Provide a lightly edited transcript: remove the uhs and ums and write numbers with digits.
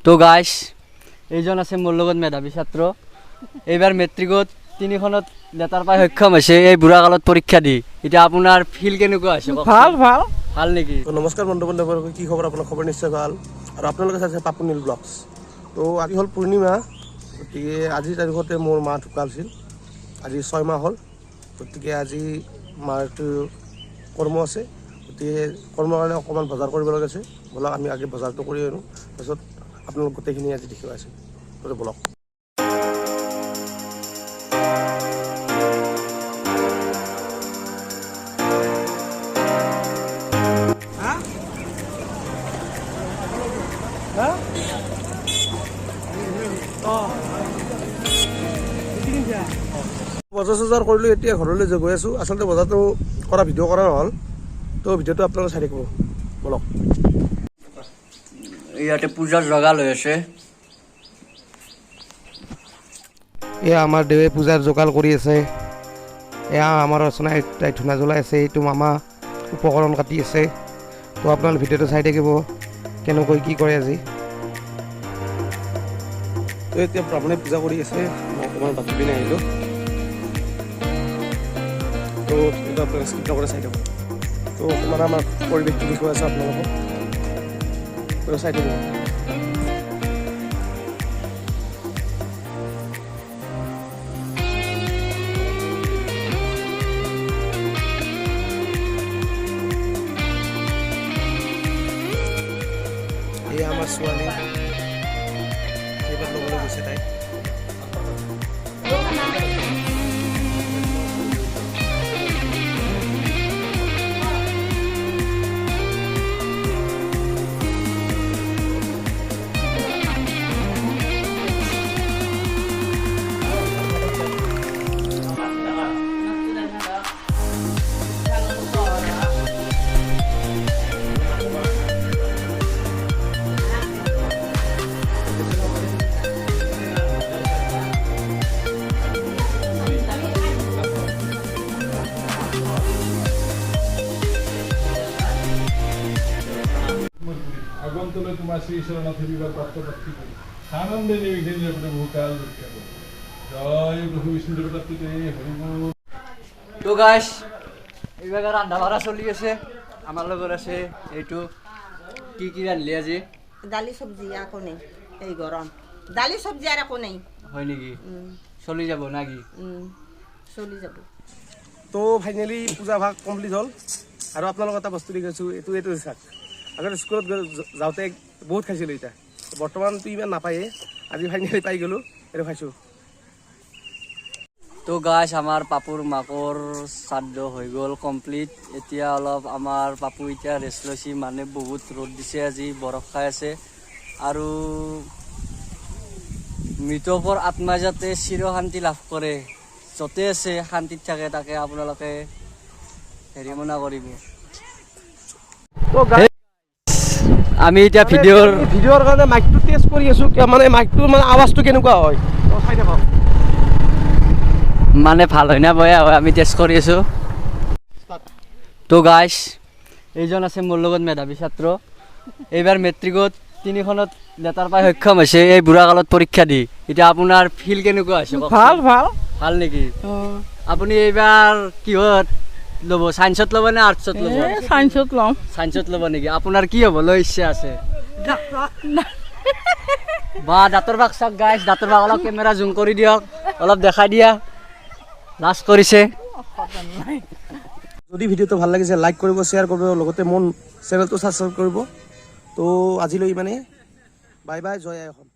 তো গাইস এইজন আছে মোৰ লগত মেধাবী ছাত্ৰ এইবাৰ মেট্ৰিকত তিনিখনত লেটাৰ পাই সক্ষম হৈছে এই বুঢ়া কালত পৰীক্ষা দি এতিয়া আপোনাৰ ফিল কেনেকুৱা হৈছে ভাল নেকি নমস্কাৰ বন্ধু বান্ধৱ কি খবৰ আপোনাৰ খবৰ নিশ্চয় ভাল আৰু আপোনালোকে চাইছে পাপুনিল ব্লগছ তো আজি হ'ল পূৰ্ণিমা গতিকে আজিৰ তাৰিখতে মোৰ মা ঢুকাইছিল আজি 6 মাহ হ'ল গতিকে আজি মাৰটো কৰ্ম আছে গতিকে কৰ্মৰ কাৰণে অকণমান বজাৰ কৰিব লগা আছে বলক আমি আগে বজাৰটো কৰি আনো তাৰপিছত আপোনালোক গোটেইখিনি আজি দেখিব আছে তো বলক বজাৰ চজাৰ কৰিলোঁ এতিয়া ঘৰলৈ গৈ আছোঁ আচলতে বজাৰটো কৰা ভিডিঅ' কৰা নহ'ল তো ভিডিঅ'টো আপোনালোকে চাই থাকিব বলক ইয়াতে পূজাৰ যোগাৰ হৈ আছে এয়া আমাৰ দেৱে পূজাৰ যোগাৰ কৰি আছে এয়া আমাৰ ৰচনাই তাই ধূনা জ্বলাই আছে এইটো মামা উপকৰণ কাটি আছে তো আপোনালোকে ভিডিঅ'টো চাই থাকিব কেনেকৈ কি কৰে আজি তো এতিয়া ব্ৰাহ্মণে পূজা কৰি আছে মই অকণমান বাকী পিনে আহিলোঁ তো এইটো আপোনালোকে স্কিপ নকৰে চাই থাকক তো অকণমান আমাৰ পৰিৱেশটো দেখুৱাই আছে আপোনালোকক তো চাই থাকিব এই আমাৰ ছোৱালী এইবাৰ ল'বলৈ গৈছে তাই আগন্তলৈ তোমাৰ শ্ৰী ঈশ্বৰনাথ বিবাহ প্ৰাপ্ত প্ৰাপ্তি কৰি আনন্দে নিৰ্বিঘ্নে বহুকাল ৰক্ষা কৰোঁ জয় প্ৰভু বিষ্ণু দেৱতাত্ৰী হৰিবল তো গাইস এইভাগে ৰান্ধা বাঢ়া চলি আছে আমাৰ লগত আছে এইটো কি ৰান্ধিলে আজি দালি চব্জি একো নেই এই গরম দালি চব্জি আর একো নেই হয় নেকি চলি যাব নাকি চলি যাব তো ফাইনেলি পূজা ভাগ কমপ্লিট হ'ল আৰু আপোনালোকক এটা বস্তু দেখাইছোঁ এইটো চাওক আগতে স্কুলত যাওঁতে বহুত খাইছিলোঁ এতিয়া বৰ্তমানটো ইমান নাপায়েই আজি ফাইনেলি পাই গ'লোঁ এইটো খাইছোঁ তো গাইস আমাৰ পাপুৰ মাকৰ শ্ৰাদ্ধ হৈ গ'ল কমপ্লিট এতিয়া অলপ আমাৰ পাপু এতিয়া ৰেষ্ট লৈছে মানে বহুত ৰ'দ দিছে আজি বৰফ খাই আছে আৰু মৃতকৰ আত্মা যাতে চিৰশান্তি লাভ কৰে য'তে আছে শান্তিত থাকে তাকে আপোনালোকে হেৰি মনা কৰিব আমি এতিয়া ভিডিঅ'ৰ কাৰণে মাইকটো টেষ্ট কৰি আছোঁ মানে মাইকটোৰ মানে আৱাজটো কেনেকুৱা হয় চাই থাকক মানে ভাল হয় না বেয়া হয় আমি টেষ্ট কৰি আছোঁ তো গাইস এইজন আছে মোৰ লগত মেধাবী ছাত্ৰ এইবাৰ মেট্ৰিকত তিনিখনত লেটাৰ পাই সক্ষম হৈছে এই বুঢ়া কালত পৰীক্ষা দি এতিয়া আপোনাৰ ফিল কেনেকুৱা হৈছে ভাল নেকি আপুনি এইবাৰ কিহত ল'ব সায়েন্সত ল'ব নে আৰ্টছত ল'ব সায়েন্সত ল'ব নেকি আপোনাৰ কি হ'বলৈ ইচ্ছা আছে বা দাঁতৰ ভাগ চাওক গাইস দাঁতৰ ভাগ অলপ কেমেৰা জুম কৰি দিয়ক অলপ দেখাই দিয়া লাজ কৰিছে যদি ভিডিঅ'টো ভাল লাগিছে লাইক কৰিব শ্বেয়াৰ কৰিব লগতে মোৰ চেনেলটো ছাবস্ক্ৰাইব কৰিব তো আজিলৈ ইমানেই বাই বাই জয় আই অসম